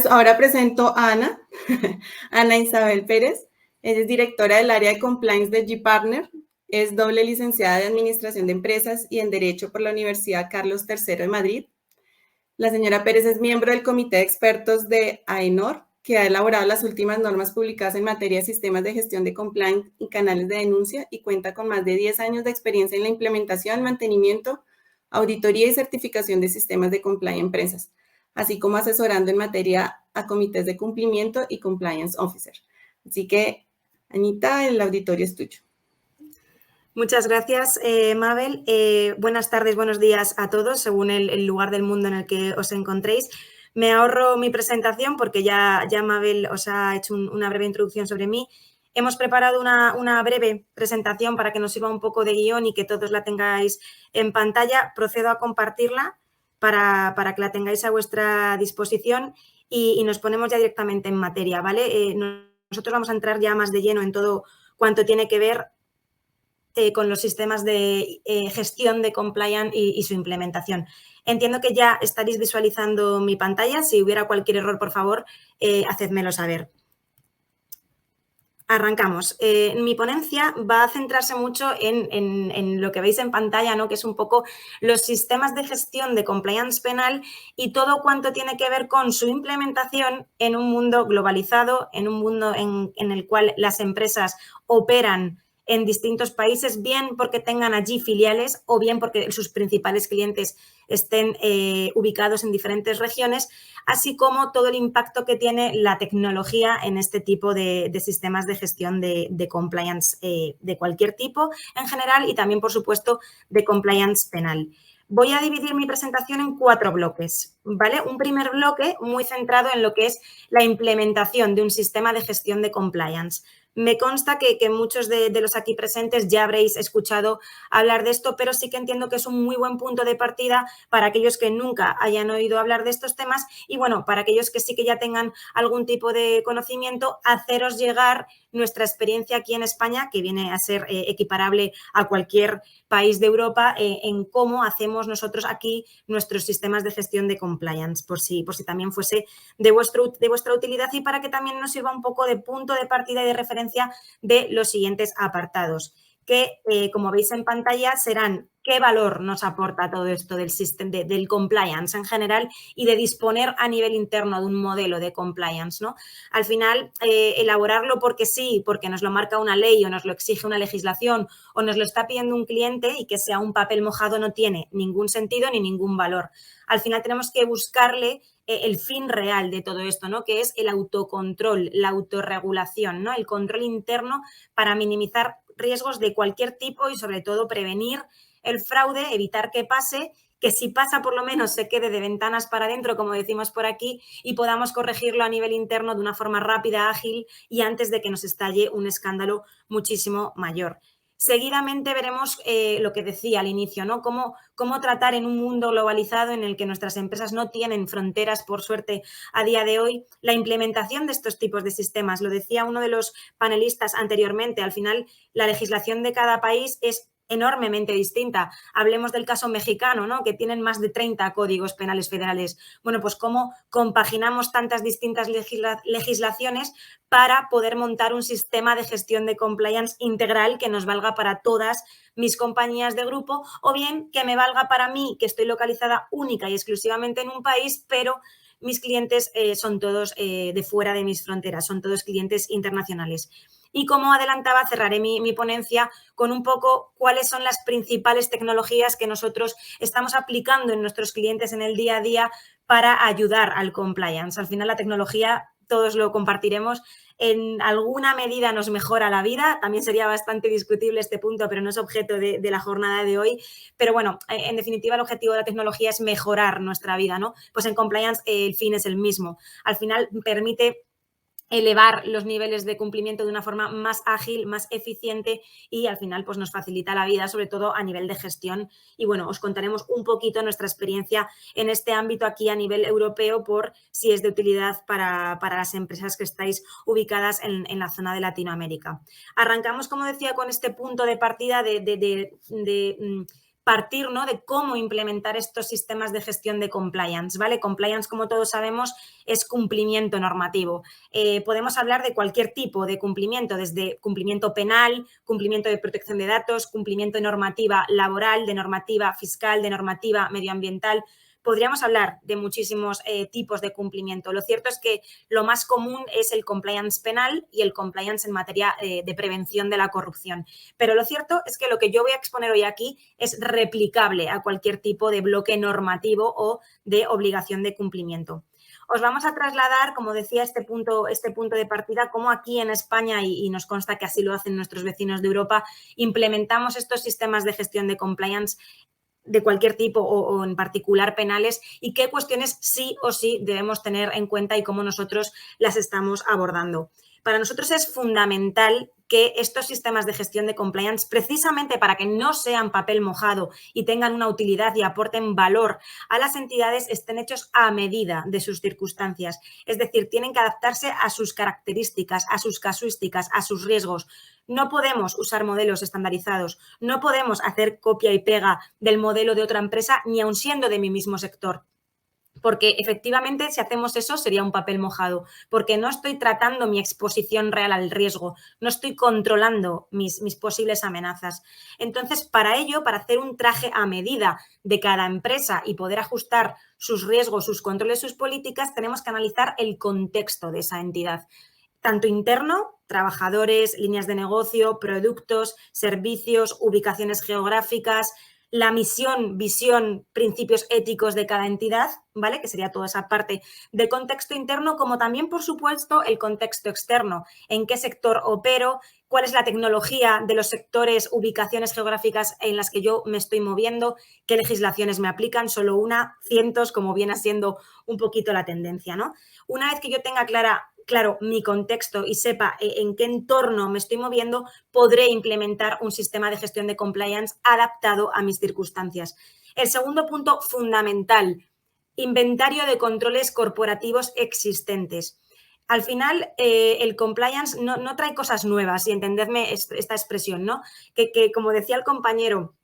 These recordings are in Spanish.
pues ahora presento a Ana, Ana Isabel Pérez. Ella es directora del área de compliance de G-Partner. Es doble licenciada de Administración de Empresas y en Derecho por la Universidad Carlos III de Madrid. La señora Pérez es miembro del Comité de Expertos de AENOR, que ha elaborado las últimas normas publicadas en materia de sistemas de gestión de compliance y canales de denuncia y cuenta con más de 10 años de experiencia en la implementación, mantenimiento, auditoría y certificación de sistemas de compliance en empresas, así como asesorando en materia a comités de cumplimiento y compliance officer. Así que, Anita, el auditorio es tuyo. Muchas gracias, Mabel. Buenas tardes, buenos días a todos, según el lugar del mundo en el que os encontréis. Me ahorro mi presentación porque ya Mabel os ha hecho una breve introducción sobre mí. Hemos preparado una breve presentación para que nos sirva un poco de guión y que todos la tengáis en pantalla. Procedo a compartirla para que la tengáis a vuestra disposición y nos ponemos ya directamente en materia, ¿vale? Nosotros vamos a entrar ya más de lleno en todo cuanto tiene que ver con los sistemas de gestión de compliance y su implementación. Entiendo que ya estaréis visualizando mi pantalla. Si hubiera cualquier error, por favor, hacedmelo saber. Arrancamos. Mi ponencia va a centrarse mucho en lo que veis en pantalla, ¿no? Que es un poco los sistemas de gestión de compliance penal y todo cuanto tiene que ver con su implementación en un mundo globalizado, en un mundo en el cual las empresas operan en distintos países, bien porque tengan allí filiales o bien porque sus principales clientes estén ubicados en diferentes regiones, así como todo el impacto que tiene la tecnología en este tipo de sistemas de gestión de compliance de cualquier tipo en general y también, por supuesto, de compliance penal. Voy a dividir mi presentación en 4 bloques, ¿vale? Un primer bloque muy centrado en lo que es la implementación de un sistema de gestión de compliance. Me consta que muchos de los aquí presentes ya habréis escuchado hablar de esto, pero sí que entiendo que es un muy buen punto de partida para aquellos que nunca hayan oído hablar de estos temas y, bueno, para aquellos que sí que ya tengan algún tipo de conocimiento, haceros llegar nuestra experiencia aquí en España, que viene a ser equiparable a cualquier país de Europa, en cómo hacemos nosotros aquí nuestros sistemas de gestión de compliance, por si también fuese de vuestra utilidad y para que también nos sirva un poco de punto de partida y de referencia de los siguientes apartados, que, como veis en pantalla, serán qué valor nos aporta todo esto del compliance en general y de disponer a nivel interno de un modelo de compliance, ¿no? Al final, elaborarlo porque sí, porque nos lo marca una ley o nos lo exige una legislación o nos lo está pidiendo un cliente y que sea un papel mojado no tiene ningún sentido ni ningún valor. Al final tenemos que buscarle el fin real de todo esto, ¿no? Que es el autocontrol, la autorregulación, ¿no? El control interno para minimizar riesgos de cualquier tipo y, sobre todo, prevenir el fraude, evitar que pase, que si pasa por lo menos se quede de ventanas para adentro, como decimos por aquí, y podamos corregirlo a nivel interno de una forma rápida, ágil y antes de que nos estalle un escándalo muchísimo mayor. Seguidamente veremos lo que decía al inicio, ¿no? Cómo tratar en un mundo globalizado en el que nuestras empresas no tienen fronteras, por suerte, a día de hoy, la implementación de estos tipos de sistemas. Lo decía uno de los panelistas anteriormente, al final la legislación de cada país es enormemente distinta. Hablemos del caso mexicano, ¿no? Que tienen más de 30 códigos penales federales. Bueno, pues cómo compaginamos tantas distintas legislaciones para poder montar un sistema de gestión de compliance integral que nos valga para todas mis compañías de grupo o bien que me valga para mí, que estoy localizada única y exclusivamente en un país, pero mis clientes son todos de fuera de mis fronteras, son todos clientes internacionales. Y como adelantaba, cerraré mi ponencia con un poco cuáles son las principales tecnologías que nosotros estamos aplicando en nuestros clientes en el día a día para ayudar al compliance. Al final la tecnología, todos lo compartiremos, en alguna medida nos mejora la vida. También sería bastante discutible este punto, pero no es objeto de la jornada de hoy. Pero bueno, en definitiva el objetivo de la tecnología es mejorar nuestra vida, ¿no? Pues en compliance el fin es el mismo. Al final permite elevar los niveles de cumplimiento de una forma más ágil, más eficiente y al final pues nos facilita la vida, sobre todo a nivel de gestión. Y bueno, os contaremos un poquito nuestra experiencia en este ámbito aquí a nivel europeo por si es de utilidad para las empresas que estáis ubicadas en la zona de Latinoamérica. Arrancamos, como decía, con este punto de partida de partir, ¿no?, de cómo implementar estos sistemas de gestión de compliance, ¿vale? Compliance, como todos sabemos, es cumplimiento normativo. Podemos hablar de cualquier tipo de cumplimiento, desde cumplimiento penal, cumplimiento de protección de datos, cumplimiento de normativa laboral, de normativa fiscal, de normativa medioambiental. Podríamos hablar de muchísimos tipos de cumplimiento. Lo cierto es que lo más común es el compliance penal y el compliance en materia de prevención de la corrupción. Pero lo cierto es que lo que yo voy a exponer hoy aquí es replicable a cualquier tipo de bloque normativo o de obligación de cumplimiento. Os vamos a trasladar, como decía, este punto de partida, cómo aquí en España, y nos consta que así lo hacen nuestros vecinos de Europa, implementamos estos sistemas de gestión de compliance de cualquier tipo o en particular penales, y qué cuestiones sí o sí debemos tener en cuenta y cómo nosotros las estamos abordando. Para nosotros es fundamental que estos sistemas de gestión de compliance, precisamente para que no sean papel mojado y tengan una utilidad y aporten valor a las entidades, estén hechos a medida de sus circunstancias. Es decir, tienen que adaptarse a sus características, a sus casuísticas, a sus riesgos. No podemos usar modelos estandarizados, no podemos hacer copia y pega del modelo de otra empresa, ni aun siendo de mi mismo sector. Porque efectivamente, si hacemos eso, sería un papel mojado, porque no estoy tratando mi exposición real al riesgo, no estoy controlando mis posibles amenazas. Entonces, para ello, para hacer un traje a medida de cada empresa y poder ajustar sus riesgos, sus controles, sus políticas, tenemos que analizar el contexto de esa entidad, tanto interno, trabajadores, líneas de negocio, productos, servicios, ubicaciones geográficas, la misión, visión, principios éticos de cada entidad, ¿vale? Que sería toda esa parte de contexto interno, como también, por supuesto, el contexto externo. ¿En qué sector opero? ¿Cuál es la tecnología de los sectores, ubicaciones geográficas en las que yo me estoy moviendo? ¿Qué legislaciones me aplican? Solo una, cientos, como viene siendo un poquito la tendencia, ¿no? Una vez que yo tenga claro mi contexto y sepa en qué entorno me estoy moviendo, podré implementar un sistema de gestión de compliance adaptado a mis circunstancias. El segundo punto fundamental, inventario de controles corporativos existentes. Al final, el compliance no trae cosas nuevas, y entendedme esta expresión, ¿no? Que como decía el compañero,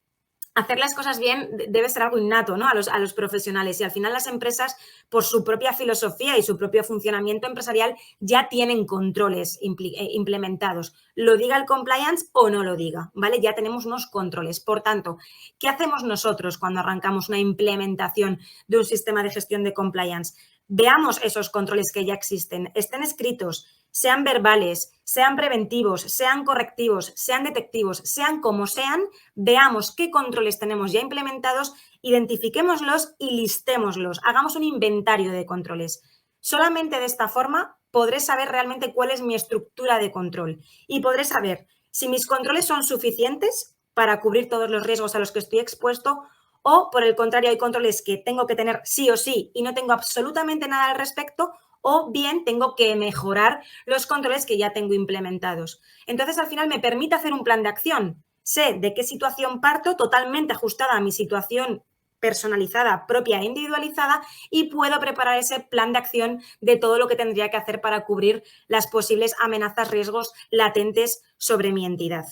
hacer las cosas bien debe ser algo innato, ¿no?, a los profesionales, y al final las empresas, por su propia filosofía y su propio funcionamiento empresarial, ya tienen controles implementados. Lo diga el compliance o no lo diga, ¿vale? Ya tenemos unos controles. Por tanto, ¿qué hacemos nosotros cuando arrancamos una implementación de un sistema de gestión de compliance? Veamos esos controles que ya existen, estén escritos, sean verbales, sean preventivos, sean correctivos, sean detectivos, sean como sean, veamos qué controles tenemos ya implementados, identifiquémoslos y listémoslos, hagamos un inventario de controles. Solamente de esta forma podré saber realmente cuál es mi estructura de control y podré saber si mis controles son suficientes para cubrir todos los riesgos a los que estoy expuesto, o, por el contrario, hay controles que tengo que tener sí o sí y no tengo absolutamente nada al respecto, o bien tengo que mejorar los controles que ya tengo implementados. Entonces, al final, me permite hacer un plan de acción. Sé de qué situación parto, totalmente ajustada a mi situación personalizada, propia e individualizada, y puedo preparar ese plan de acción de todo lo que tendría que hacer para cubrir las posibles amenazas, riesgos latentes sobre mi entidad.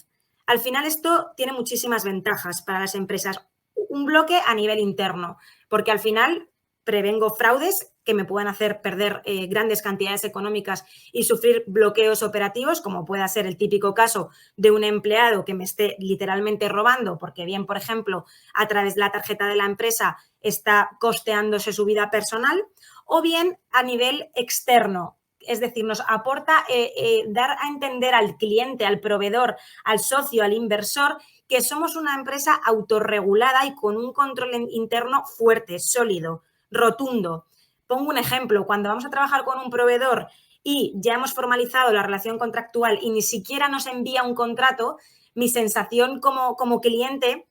Al final, esto tiene muchísimas ventajas para las empresas. Un bloque a nivel interno, porque al final prevengo fraudes que me puedan hacer perder grandes cantidades económicas y sufrir bloqueos operativos, como pueda ser el típico caso de un empleado que me esté literalmente robando, porque bien, por ejemplo, a través de la tarjeta de la empresa está costeándose su vida personal, o bien a nivel externo. Es decir, nos aporta dar a entender al cliente, al proveedor, al socio, al inversor, que somos una empresa autorregulada y con un control interno fuerte, sólido, rotundo. Pongo un ejemplo, cuando vamos a trabajar con un proveedor y ya hemos formalizado la relación contractual y ni siquiera nos envía un contrato, mi sensación como cliente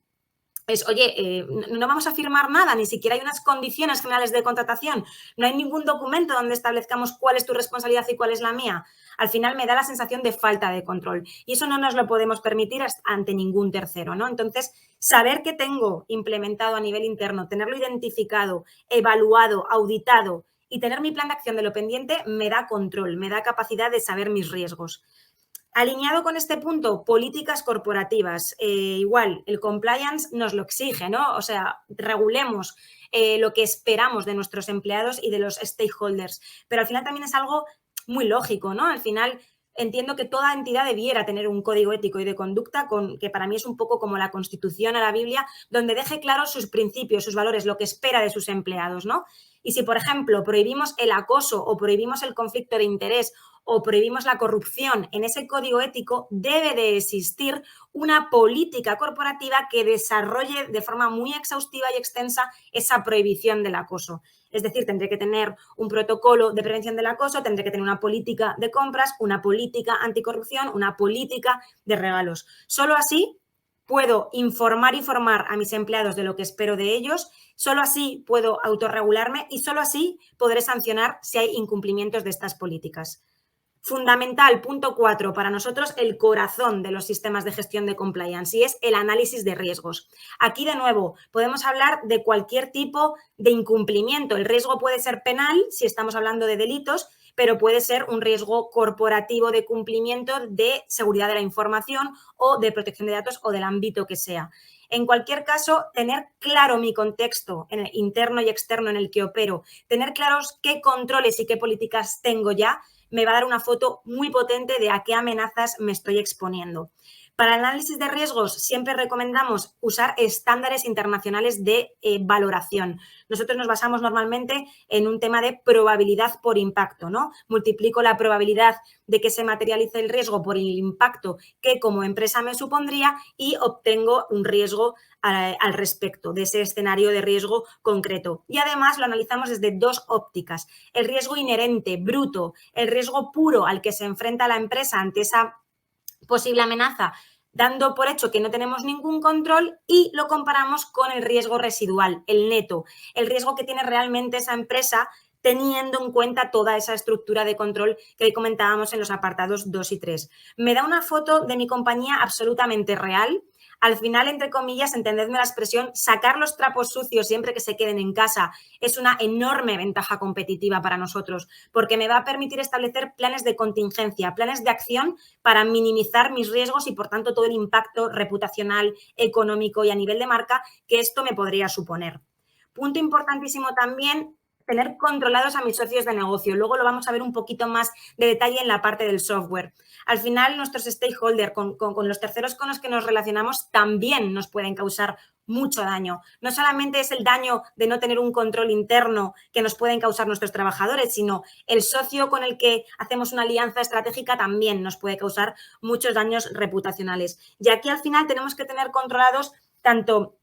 es, oye, no vamos a firmar nada, ni siquiera hay unas condiciones generales de contratación, no hay ningún documento donde establezcamos cuál es tu responsabilidad y cuál es la mía. Al final me da la sensación de falta de control, y eso no nos lo podemos permitir ante ningún tercero, ¿no? Entonces, saber qué tengo implementado a nivel interno, tenerlo identificado, evaluado, auditado y tener mi plan de acción de lo pendiente me da control, me da capacidad de saber mis riesgos. Alineado con este punto, políticas corporativas. Igual, el compliance nos lo exige, ¿no? O sea, regulemos lo que esperamos de nuestros empleados y de los stakeholders. Pero al final también es algo muy lógico, ¿no? Al final entiendo que toda entidad debiera tener un código ético y de conducta que para mí es un poco como la Constitución a la Biblia, donde deje claros sus principios, sus valores, lo que espera de sus empleados, ¿no? Y si, por ejemplo, prohibimos el acoso o prohibimos el conflicto de interés o prohibimos la corrupción en ese código ético, debe de existir una política corporativa que desarrolle de forma muy exhaustiva y extensa esa prohibición del acoso. Es decir, tendré que tener un protocolo de prevención del acoso, tendré que tener una política de compras, una política anticorrupción, una política de regalos. Solo así puedo informar y formar a mis empleados de lo que espero de ellos, solo así puedo autorregularme y solo así podré sancionar si hay incumplimientos de estas políticas. Fundamental, punto 4, para nosotros el corazón de los sistemas de gestión de compliance y es el análisis de riesgos. Aquí, de nuevo, podemos hablar de cualquier tipo de incumplimiento. El riesgo puede ser penal, si estamos hablando de delitos, pero puede ser un riesgo corporativo de cumplimiento de seguridad de la información o de protección de datos o del ámbito que sea. En cualquier caso, tener claro mi contexto interno y externo en el que opero, tener claros qué controles y qué políticas tengo ya, me va a dar una foto muy potente de a qué amenazas me estoy exponiendo. Para el análisis de riesgos siempre recomendamos usar estándares internacionales de valoración. Nosotros nos basamos normalmente en un tema de probabilidad por impacto, ¿no? Multiplico la probabilidad de que se materialice el riesgo por el impacto que como empresa me supondría y obtengo un riesgo al respecto de ese escenario de riesgo concreto. Y además lo analizamos desde dos ópticas. El riesgo inherente, bruto, el riesgo puro al que se enfrenta la empresa ante esa posible amenaza, dando por hecho que no tenemos ningún control y lo comparamos con el riesgo residual, el neto, el riesgo que tiene realmente esa empresa teniendo en cuenta toda esa estructura de control que comentábamos en los apartados 2 y 3. Me da una foto de mi compañía absolutamente real. Al final, entre comillas, entendedme la expresión, sacar los trapos sucios siempre que se queden en casa es una enorme ventaja competitiva para nosotros, porque me va a permitir establecer planes de contingencia, planes de acción para minimizar mis riesgos y, por tanto, todo el impacto reputacional, económico y a nivel de marca que esto me podría suponer. Punto importantísimo también, tener controlados a mis socios de negocio. Luego lo vamos a ver un poquito más de detalle en la parte del software. Al final, nuestros stakeholders, con los terceros con los que nos relacionamos, también nos pueden causar mucho daño. No solamente es el daño de no tener un control interno que nos pueden causar nuestros trabajadores, sino el socio con el que hacemos una alianza estratégica también nos puede causar muchos daños reputacionales. Y aquí, al final, tenemos que tener controlados tanto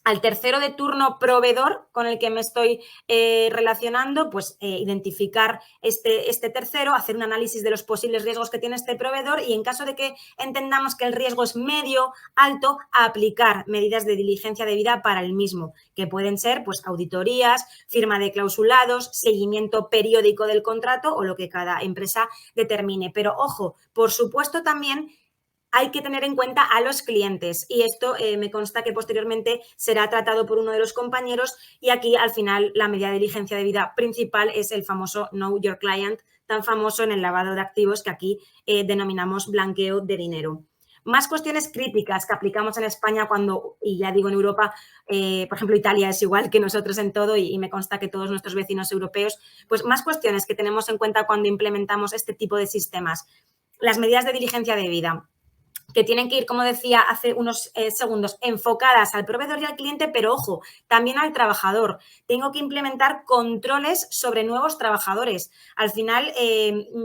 al tercero de turno proveedor con el que me estoy relacionando, pues identificar este tercero, hacer un análisis de los posibles riesgos que tiene este proveedor y en caso de que entendamos que el riesgo es medio, alto, aplicar medidas de diligencia debida para el mismo, que pueden ser pues auditorías, firma de clausulados, seguimiento periódico del contrato o lo que cada empresa determine. Pero ojo, por supuesto también hay que tener en cuenta a los clientes y esto me consta que posteriormente será tratado por uno de los compañeros y aquí al final la medida de diligencia debida principal es el famoso Know Your Client, tan famoso en el lavado de activos que aquí denominamos blanqueo de dinero. Más cuestiones críticas que aplicamos en España cuando, y ya digo en Europa, por ejemplo Italia es igual que nosotros en todo y me consta que todos nuestros vecinos europeos, pues más cuestiones que tenemos en cuenta cuando implementamos este tipo de sistemas. Las medidas de diligencia debida, que tienen que ir, como decía hace unos segundos, enfocadas al proveedor y al cliente, pero ojo, también al trabajador. Tengo que implementar controles sobre nuevos trabajadores. Al final,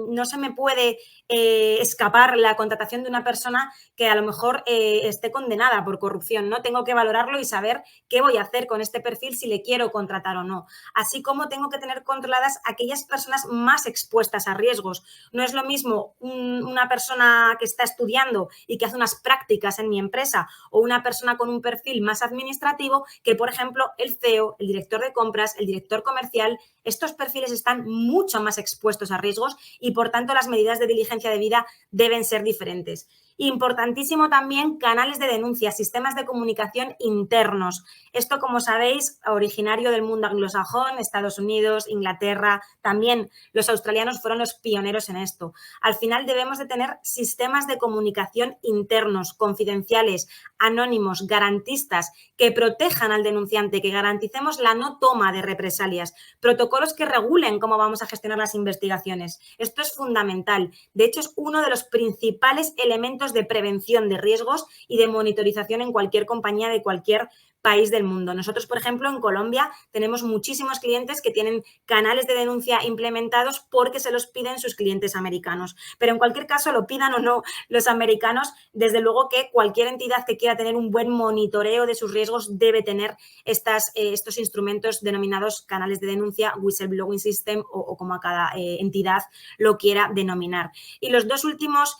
no se me puede escapar la contratación de una persona que a lo mejor esté condenada por corrupción, ¿no? Tengo que valorarlo y saber qué voy a hacer con este perfil si le quiero contratar o no. Así como tengo que tener controladas aquellas personas más expuestas a riesgos. No es lo mismo una persona que está estudiando y que hace unas prácticas en mi empresa o una persona con un perfil más administrativo que, por ejemplo, el CEO, el director de compras, el director comercial. Estos perfiles están mucho más expuestos a riesgos y, por tanto, las medidas de diligencia debida deben ser diferentes. Importantísimo también canales de denuncia, sistemas de comunicación internos. Esto, como sabéis, originario del mundo anglosajón, Estados Unidos, Inglaterra, también los australianos fueron los pioneros en esto. Al final debemos de tener sistemas de comunicación internos, confidenciales, anónimos, garantistas, que protejan al denunciante, que garanticemos la no toma de represalias, protocolos que regulen cómo vamos a gestionar las investigaciones. Esto es fundamental. De hecho, es uno de los principales elementos de prevención de riesgos y de monitorización en cualquier compañía de cualquier país del mundo. Nosotros, por ejemplo, en Colombia tenemos muchísimos clientes que tienen canales de denuncia implementados porque se los piden sus clientes americanos. Pero en cualquier caso, lo pidan o no los americanos, desde luego que cualquier entidad que quiera tener un buen monitoreo de sus riesgos debe tener estos instrumentos denominados canales de denuncia, whistleblowing system o como a cada entidad lo quiera denominar. Y los dos últimos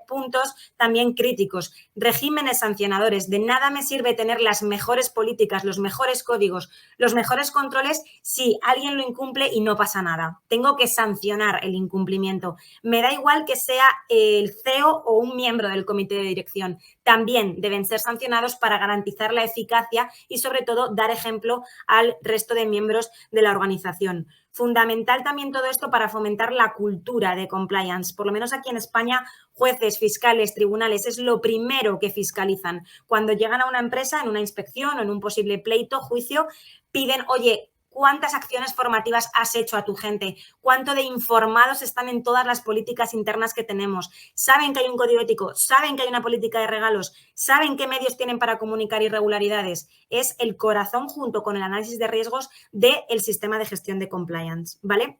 puntos también críticos. Regímenes sancionadores. De nada me sirve tener las mejores políticas, los mejores códigos, los mejores controles si alguien lo incumple y no pasa nada. Tengo que sancionar el incumplimiento. Me da igual que sea el CEO o un miembro del comité de dirección. También deben ser sancionados para garantizar la eficacia y, sobre todo, dar ejemplo al resto de miembros de la organización. Fundamental también todo esto para fomentar la cultura de compliance. Por lo menos aquí en España, jueces, fiscales, tribunales, es lo primero que fiscalizan. Cuando llegan a una empresa, en una inspección o en un posible pleito, juicio, piden, oye, ¿cuántas acciones formativas has hecho a tu gente? ¿Cuánto de informados están en todas las políticas internas que tenemos? ¿Saben que hay un código ético? ¿Saben que hay una política de regalos? ¿Saben qué medios tienen para comunicar irregularidades? Es el corazón junto con el análisis de riesgos del sistema de gestión de compliance, ¿vale?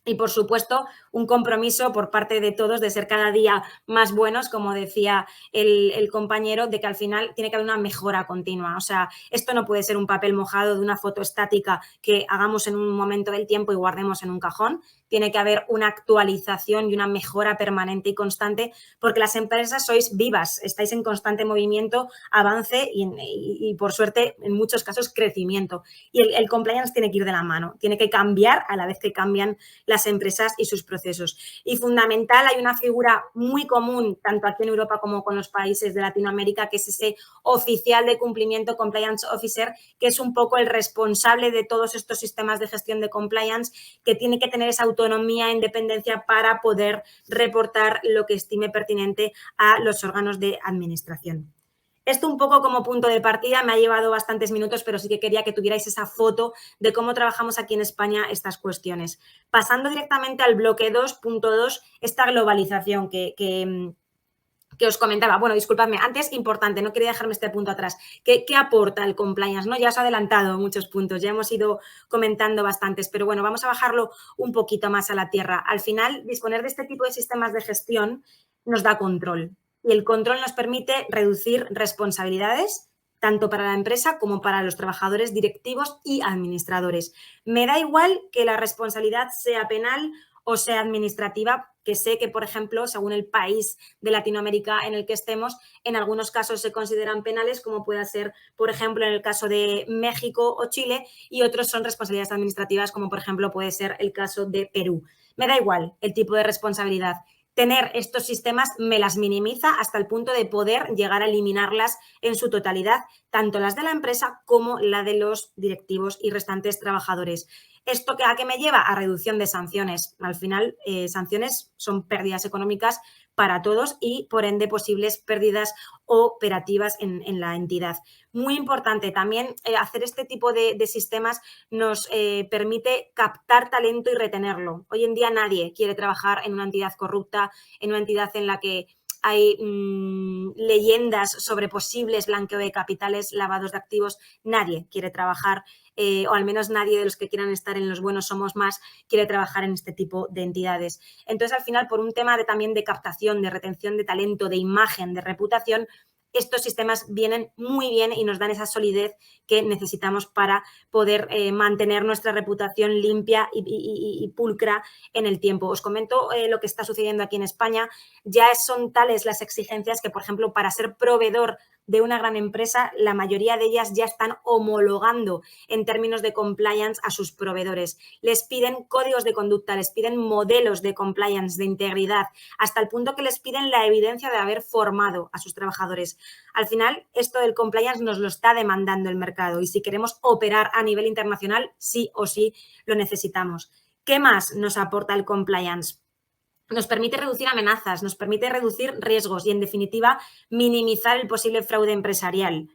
Y, por supuesto, un compromiso por parte de todos de ser cada día más buenos, como decía el compañero, de que al final tiene que haber una mejora continua. O sea, esto no puede ser un papel mojado de una foto estática que hagamos en un momento del tiempo y guardemos en un cajón. Tiene que haber una actualización y una mejora permanente y constante, porque las empresas sois vivas, estáis en constante movimiento, avance y por suerte, en muchos casos, crecimiento. Y el compliance tiene que ir de la mano, tiene que cambiar a la vez que cambian las empresas y sus procesos. Y fundamental, hay una figura muy común, tanto aquí en Europa como con los países de Latinoamérica, que es ese oficial de cumplimiento, compliance officer, que es un poco el responsable de todos estos sistemas de gestión de compliance, que tiene que tener esa autonomía e independencia para poder reportar lo que estime pertinente a los órganos de administración. Esto un poco como punto de partida, me ha llevado bastantes minutos, pero sí que quería que tuvierais esa foto de cómo trabajamos aquí en España estas cuestiones. Pasando directamente al bloque 2.2, esta globalización que os comentaba. Bueno, disculpadme, antes, importante, no quería dejarme este punto atrás. ¿Qué aporta el compliance? ¿No? Ya os he adelantado muchos puntos, ya hemos ido comentando bastantes, pero bueno, vamos a bajarlo un poquito más a la tierra. Al final, disponer de este tipo de sistemas de gestión nos da control. Y el control nos permite reducir responsabilidades, tanto para la empresa como para los trabajadores directivos y administradores. Me da igual que la responsabilidad sea penal o sea administrativa, que sé que, por ejemplo, según el país de Latinoamérica en el que estemos, en algunos casos se consideran penales, como pueda ser, por ejemplo, en el caso de México o Chile, y otros son responsabilidades administrativas, como por ejemplo puede ser el caso de Perú. Me da igual el tipo de responsabilidad. Tener estos sistemas me las minimiza hasta el punto de poder llegar a eliminarlas en su totalidad, tanto las de la empresa como la de los directivos y restantes trabajadores. ¿Esto a qué me lleva? A reducción de sanciones. Al final, sanciones son pérdidas económicas para todos y, por ende, posibles pérdidas operativas en la entidad. Muy importante también, hacer este tipo de sistemas nos permite captar talento y retenerlo. Hoy en día nadie quiere trabajar en una entidad corrupta, en una entidad en la que hay leyendas sobre posibles blanqueo de capitales, lavados de activos. Nadie quiere trabajar, o al menos nadie de los que quieran estar en Los Buenos Somos Más quiere trabajar en este tipo de entidades. Entonces, al final, por un tema también de captación, de retención de talento, de imagen, de reputación, estos sistemas vienen muy bien y nos dan esa solidez que necesitamos para poder mantener nuestra reputación limpia y pulcra en el tiempo. Os comento lo que está sucediendo aquí en España. Ya son tales las exigencias que, por ejemplo, para ser proveedor de una gran empresa, la mayoría de ellas ya están homologando en términos de compliance a sus proveedores. Les piden códigos de conducta, les piden modelos de compliance, de integridad, hasta el punto que les piden la evidencia de haber formado a sus trabajadores. Al final, esto del compliance nos lo está demandando el mercado y si queremos operar a nivel internacional, sí o sí lo necesitamos. ¿Qué más nos aporta el compliance? Nos permite reducir amenazas, nos permite reducir riesgos y, en definitiva, minimizar el posible fraude empresarial.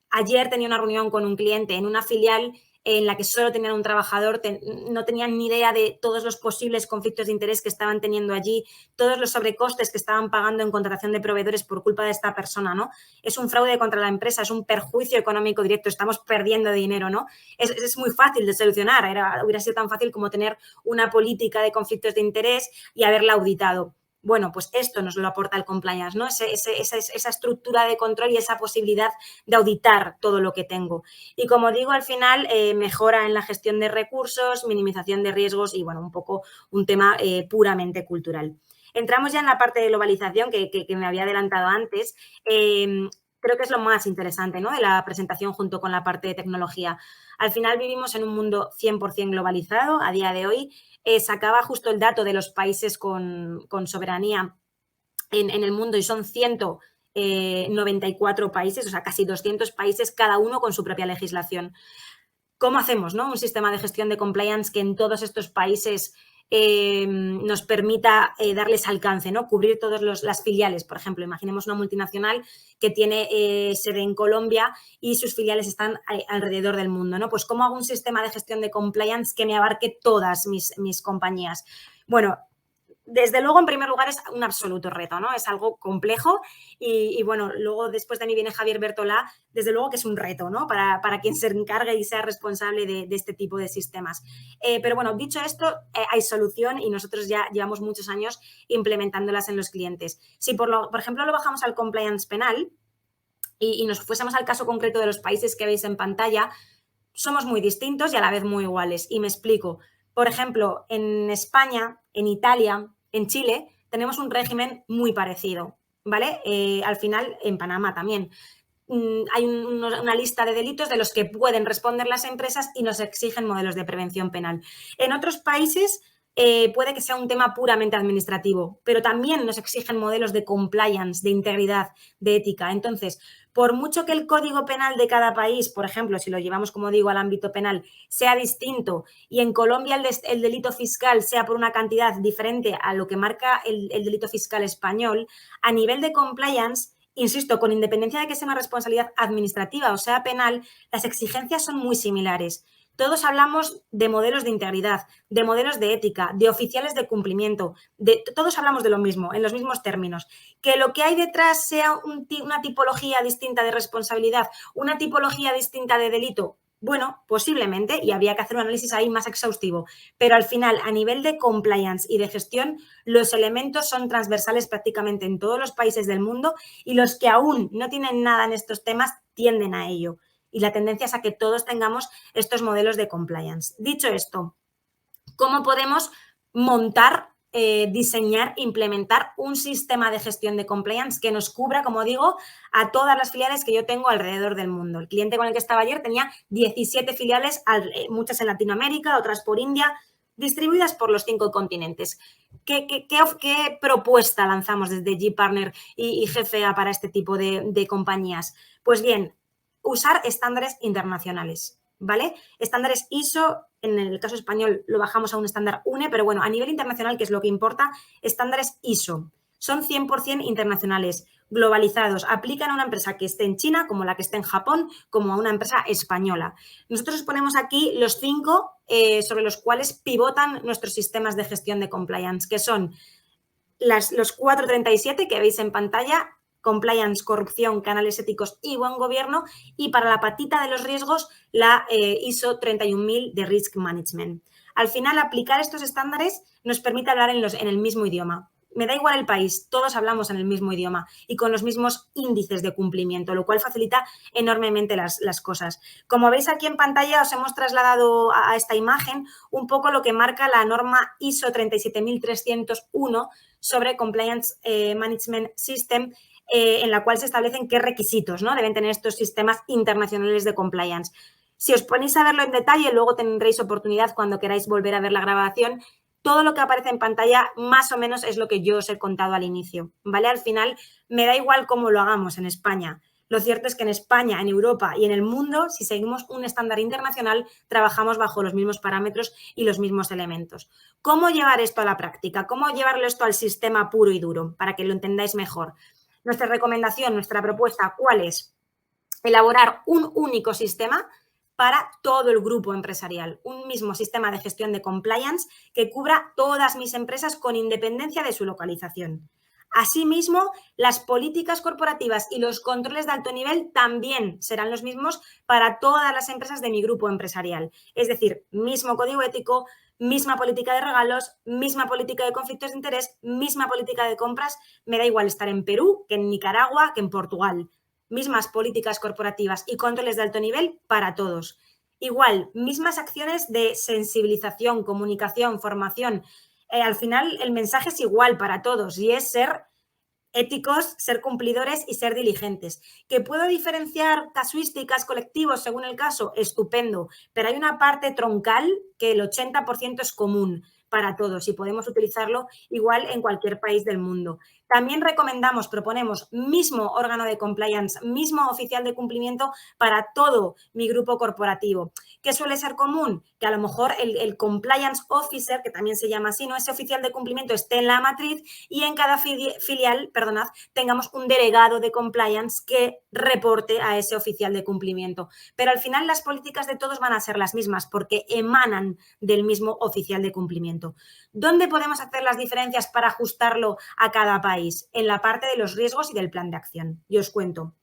Ayer tenía una reunión con un cliente en una filial en la que solo tenían un trabajador, no tenían ni idea de todos los posibles conflictos de interés que estaban teniendo allí, todos los sobrecostes que estaban pagando en contratación de proveedores por culpa de esta persona, ¿no? Es un fraude contra la empresa, es un perjuicio económico directo, estamos perdiendo dinero, ¿no? Es muy fácil de solucionar, hubiera sido tan fácil como tener una política de conflictos de interés y haberla auditado. Bueno, pues esto nos lo aporta el compliance, ¿no? Esa estructura de control y esa posibilidad de auditar todo lo que tengo. Y como digo, al final mejora en la gestión de recursos, minimización de riesgos y, bueno, un poco un tema puramente cultural. Entramos ya en la parte de globalización que me había adelantado antes. Creo que es lo más interesante, ¿no?, de la presentación junto con la parte de tecnología. Al final vivimos en un mundo 100% globalizado a día de hoy. Sacaba justo el dato de los países con soberanía en el mundo y son 194 países, o sea, casi 200 países, cada uno con su propia legislación. ¿Cómo hacemos, no?, un sistema de gestión de compliance que en todos estos países nos permita darles alcance, ¿no?, cubrir todas las filiales? Por ejemplo, imaginemos una multinacional que tiene sede en Colombia y sus filiales están alrededor del mundo, ¿no? Pues, ¿cómo hago un sistema de gestión de compliance que me abarque todas mis compañías? Bueno, desde luego, en primer lugar, es un absoluto reto, ¿no? Es algo complejo y bueno, luego después de mí viene Javier Bertolá, desde luego que es un reto, ¿no?, para quien se encargue y sea responsable de este tipo de sistemas. Pero bueno, dicho esto, hay solución y nosotros ya llevamos muchos años implementándolas en los clientes. Si, por ejemplo, lo bajamos al compliance penal y nos fuésemos al caso concreto de los países que veis en pantalla, somos muy distintos y a la vez muy iguales. Y me explico. Por ejemplo, en España, en Italia, en Chile, tenemos un régimen muy parecido, ¿vale? Al final, en Panamá también. Hay una lista de delitos de los que pueden responder las empresas y nos exigen modelos de prevención penal. En otros países puede que sea un tema puramente administrativo, pero también nos exigen modelos de compliance, de integridad, de ética. Entonces, por mucho que el código penal de cada país, por ejemplo, si lo llevamos, como digo, al ámbito penal, sea distinto y en Colombia el delito fiscal sea por una cantidad diferente a lo que marca el delito fiscal español, a nivel de compliance, insisto, con independencia de que sea una responsabilidad administrativa o sea penal, las exigencias son muy similares. Todos hablamos de modelos de integridad, de modelos de ética, de oficiales de cumplimiento, todos hablamos de lo mismo, en los mismos términos. Que lo que hay detrás sea una tipología distinta de responsabilidad, una tipología distinta de delito, bueno, posiblemente, y habría que hacer un análisis ahí más exhaustivo, pero al final, a nivel de compliance y de gestión, los elementos son transversales prácticamente en todos los países del mundo y los que aún no tienen nada en estos temas tienden a ello. Y la tendencia es a que todos tengamos estos modelos de compliance. Dicho esto, ¿cómo podemos montar, diseñar, implementar un sistema de gestión de compliance que nos cubra, como digo, a todas las filiales que yo tengo alrededor del mundo? El cliente con el que estaba ayer tenía 17 filiales, muchas en Latinoamérica, otras por India, distribuidas por los 5 continentes. ¿Qué propuesta lanzamos desde G-Partner y GFA para este tipo de compañías? Pues bien, usar estándares internacionales, ¿vale? Estándares ISO, en el caso español lo bajamos a un estándar UNE, pero bueno, a nivel internacional, que es lo que importa, estándares ISO. Son 100% internacionales, globalizados, aplican a una empresa que esté en China, como la que esté en Japón, como a una empresa española. Nosotros os ponemos aquí los 5 sobre los cuales pivotan nuestros sistemas de gestión de compliance, que son los 437 que veis en pantalla, compliance, corrupción, canales éticos y buen gobierno, y para la patita de los riesgos, la ISO 31000 de Risk Management. Al final, aplicar estos estándares nos permite hablar en el mismo idioma. me da igual el país, todos hablamos en el mismo idioma y con los mismos índices de cumplimiento, lo cual facilita enormemente las cosas. Como veis aquí en pantalla, os hemos trasladado a esta imagen un poco lo que marca la norma ISO 37301 sobre Compliance Management System, en la cual se establecen qué requisitos, ¿no?, deben tener estos sistemas internacionales de compliance. Si os ponéis a verlo en detalle, luego tendréis oportunidad cuando queráis volver a ver la grabación. Todo lo que aparece en pantalla más o menos es lo que yo os he contado al inicio, ¿vale? Al final me da igual cómo lo hagamos en España. Lo cierto es que en España, en Europa y en el mundo, si seguimos un estándar internacional, trabajamos bajo los mismos parámetros y los mismos elementos. ¿Cómo llevar esto a la práctica? ¿Cómo llevarlo esto al sistema puro y duro? Para que lo entendáis mejor. Nuestra recomendación, nuestra propuesta, ¿cuál es? Elaborar un único sistema para todo el grupo empresarial, un mismo sistema de gestión de compliance que cubra todas mis empresas con independencia de su localización. Asimismo, las políticas corporativas y los controles de alto nivel también serán los mismos para todas las empresas de mi grupo empresarial. Es decir, mismo código ético, misma política de regalos, misma política de conflictos de interés, misma política de compras. Me da igual estar en Perú que en Nicaragua que en Portugal. Mismas políticas corporativas y controles de alto nivel para todos. Igual, mismas acciones de sensibilización, comunicación, formación. Al final, el mensaje es igual para todos y es ser éticos, ser cumplidores y ser diligentes. ¿Que puedo diferenciar casuísticas, colectivos según el caso? Estupendo, pero hay una parte troncal que el 80% es común para todos y podemos utilizarlo igual en cualquier país del mundo. También recomendamos, proponemos mismo órgano de compliance, mismo oficial de cumplimiento para todo mi grupo corporativo. ¿Qué suele ser común? Que a lo mejor el compliance officer, que también se llama así, ¿no?, ese oficial de cumplimiento esté en la matriz y en cada filial, tengamos un delegado de compliance que reporte a ese oficial de cumplimiento. Pero al final las políticas de todos van a ser las mismas porque emanan del mismo oficial de cumplimiento. ¿Dónde podemos hacer las diferencias para ajustarlo a cada país? En la parte de los riesgos y del plan de acción. Y os cuento.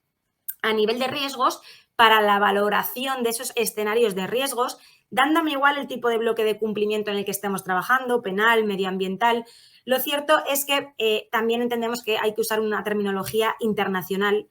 A nivel de riesgos, para la valoración de esos escenarios de riesgos, dándome igual el tipo de bloque de cumplimiento en el que estemos trabajando, penal, medioambiental, lo cierto es que también entendemos que hay que usar una terminología internacional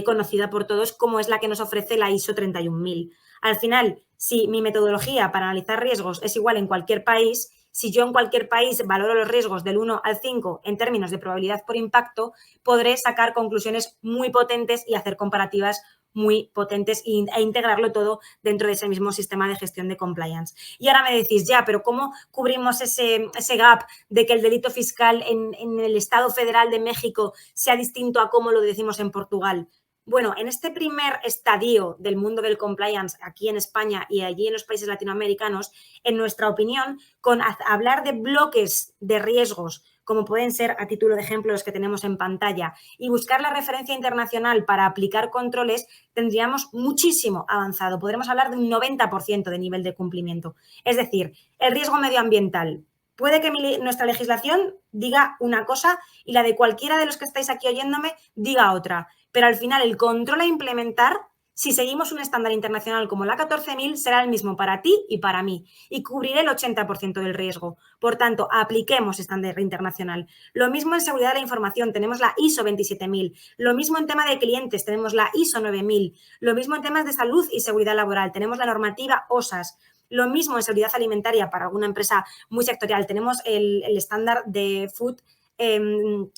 conocida por todos, como es la que nos ofrece la ISO 31000. Al final, si mi metodología para analizar riesgos es igual en cualquier país, si yo en cualquier país valoro los riesgos del 1 al 5 en términos de probabilidad por impacto, podré sacar conclusiones muy potentes y hacer comparativas muy potentes e integrarlo todo dentro de ese mismo sistema de gestión de compliance. Y ahora me decís, ya, pero ¿cómo cubrimos ese gap de que el delito fiscal en el Estado Federal de México sea distinto a cómo lo decimos en Portugal? Bueno, en este primer estadio del mundo del compliance aquí en España y allí en los países latinoamericanos, en nuestra opinión, con hablar de bloques de riesgos, como pueden ser, a título de ejemplo, los que tenemos en pantalla, y buscar la referencia internacional para aplicar controles, tendríamos muchísimo avanzado. Podremos hablar de un 90% de nivel de cumplimiento. Es decir, el riesgo medioambiental. Puede que nuestra legislación diga una cosa y la de cualquiera de los que estáis aquí oyéndome diga otra. Pero al final el control a implementar, si seguimos un estándar internacional como la 14000, será el mismo para ti y para mí y cubriré el 80% del riesgo. Por tanto, apliquemos estándar internacional. Lo mismo en seguridad de la información, tenemos la ISO 27000. Lo mismo en tema de clientes, tenemos la ISO 9000. Lo mismo en temas de salud y seguridad laboral, tenemos la normativa OSAS. Lo mismo en seguridad alimentaria para alguna empresa muy sectorial, tenemos el estándar de Food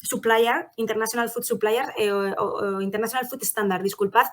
Supplier, International Food Supplier o International Food Standard, disculpad,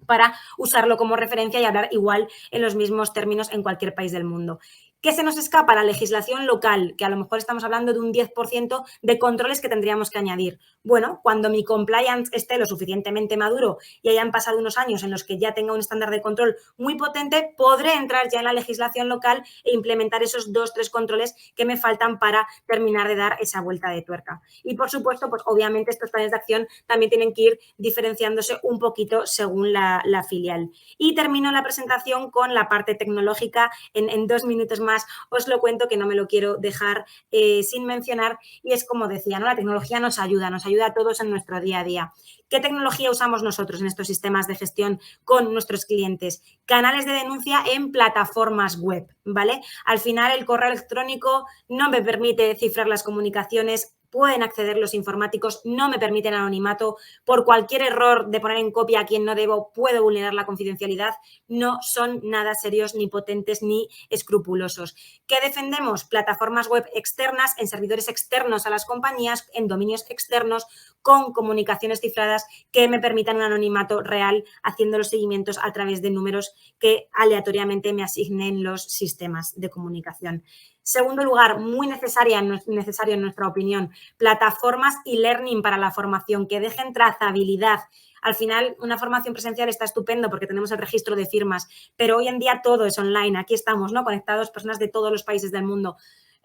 para usarlo como referencia y hablar igual en los mismos términos en cualquier país del mundo. ¿Qué se nos escapa? La legislación local, que a lo mejor estamos hablando de un 10% de controles que tendríamos que añadir. Bueno, cuando mi compliance esté lo suficientemente maduro y hayan pasado unos años en los que ya tenga un estándar de control muy potente, podré entrar ya en la legislación local e implementar esos 2-3 controles que me faltan para terminar de dar esa vuelta de tuerca. Y, por supuesto, pues obviamente estos planes de acción también tienen que ir diferenciándose un poquito según la filial. Y termino la presentación con la parte tecnológica. En 2 minutos más os lo cuento, que no me lo quiero dejar sin mencionar, y es como decía, ¿no? La tecnología nos ayuda a todos en nuestro día a día. ¿Qué tecnología usamos nosotros en estos sistemas de gestión con nuestros clientes? Canales de denuncia en plataformas web, ¿vale? Al final el correo electrónico no me permite cifrar las comunicaciones pueden acceder los informáticos, no me permiten anonimato, por cualquier error de poner en copia a quien no debo, puedo vulnerar la confidencialidad, no son nada serios, ni potentes, ni escrupulosos. ¿Qué defendemos? Plataformas web externas, en servidores externos a las compañías, en dominios externos, con comunicaciones cifradas que me permitan un anonimato real, haciendo los seguimientos a través de números que aleatoriamente me asignen los sistemas de comunicación. Segundo lugar, muy necesario en nuestra opinión, plataformas e-learning para la formación que dejen trazabilidad. Al final, una formación presencial está estupendo porque tenemos el registro de firmas, pero hoy en día todo es online. Aquí estamos, ¿no?, conectados personas de todos los países del mundo.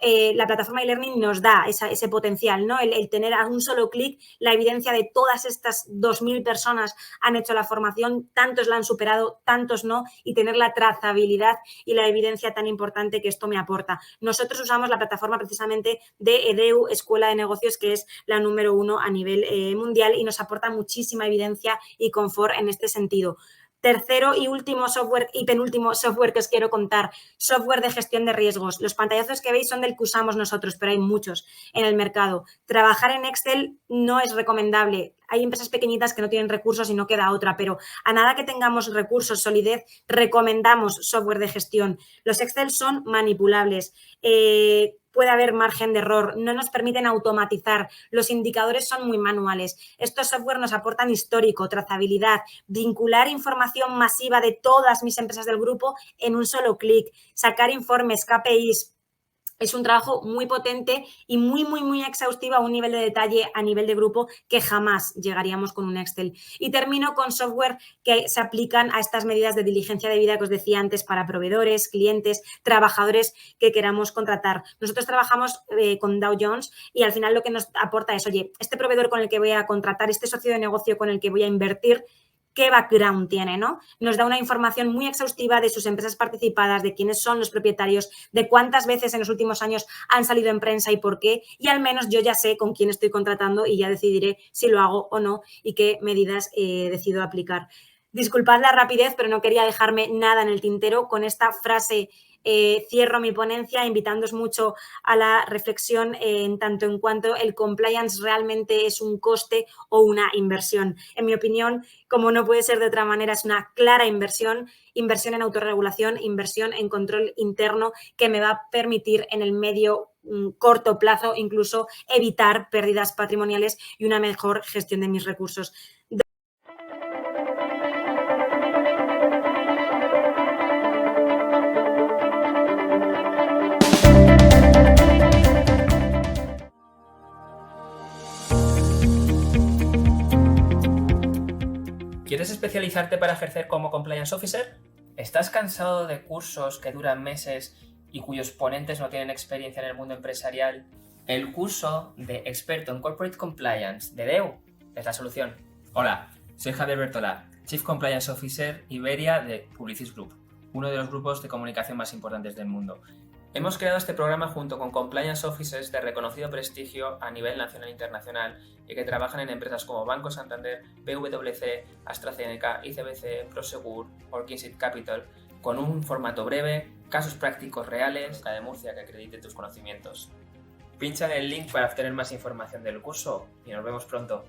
La plataforma e-learning nos da ese potencial, ¿no? El tener a un solo clic la evidencia de todas estas 2.000 personas han hecho la formación, tantos la han superado, tantos no, y tener la trazabilidad y la evidencia tan importante que esto me aporta. Nosotros usamos la plataforma precisamente de EDEU, Escuela de Negocios, que es la número 1 a nivel mundial y nos aporta muchísima evidencia y confort en este sentido. Tercero y último software y penúltimo software que os quiero contar, software de gestión de riesgos. Los pantallazos que veis son del que usamos nosotros, pero hay muchos en el mercado. Trabajar en Excel no es recomendable. Hay empresas pequeñitas que no tienen recursos y no queda otra, pero a nada que tengamos recursos, solidez, recomendamos software de gestión. Los Excel son manipulables. Puede haber margen de error, no nos permiten automatizar, los indicadores son muy manuales. Estos software nos aportan histórico, trazabilidad, vincular información masiva de todas mis empresas del grupo en un solo clic, sacar informes, KPIs. Es un trabajo muy potente y muy exhaustivo a un nivel de detalle a nivel de grupo que jamás llegaríamos con un Excel. Y termino con software que se aplican a estas medidas de diligencia debida que os decía antes para proveedores, clientes, trabajadores que queramos contratar. Nosotros trabajamos con Dow Jones y al final lo que nos aporta es, oye, este proveedor con el que voy a contratar, este socio de negocio con el que voy a invertir, ¿qué background tiene, no? Nos da una información muy exhaustiva de sus empresas participadas, de quiénes son los propietarios, de cuántas veces en los últimos años han salido en prensa y por qué, y al menos yo ya sé con quién estoy contratando y ya decidiré si lo hago o no y qué medidas decido aplicar. Disculpad la rapidez, pero no quería dejarme nada en el tintero. Con esta frase cierro mi ponencia, invitándoos mucho a la reflexión en tanto en cuanto el compliance realmente es un coste o una inversión. En mi opinión, como no puede ser de otra manera, es una clara inversión en autorregulación, inversión en control interno que me va a permitir en el medio corto plazo incluso evitar pérdidas patrimoniales y una mejor gestión de mis recursos. ¿Quieres especializarte para ejercer como Compliance Officer? ¿Estás cansado de cursos que duran meses y cuyos ponentes no tienen experiencia en el mundo empresarial? El curso de experto en Corporate Compliance de EDEU es la solución. Hola, soy Javier Bertola, Chief Compliance Officer Iberia de Publicis Group, uno de los grupos de comunicación más importantes del mundo. Hemos creado este programa junto con Compliance Officers de reconocido prestigio a nivel nacional e internacional y que trabajan en empresas como Banco Santander, PwC, AstraZeneca, ICBC, Prosegur o Kinsit Capital, con un formato breve, casos prácticos reales, de Murcia que acredite tus conocimientos. Pincha en el link para obtener más información del curso y nos vemos pronto.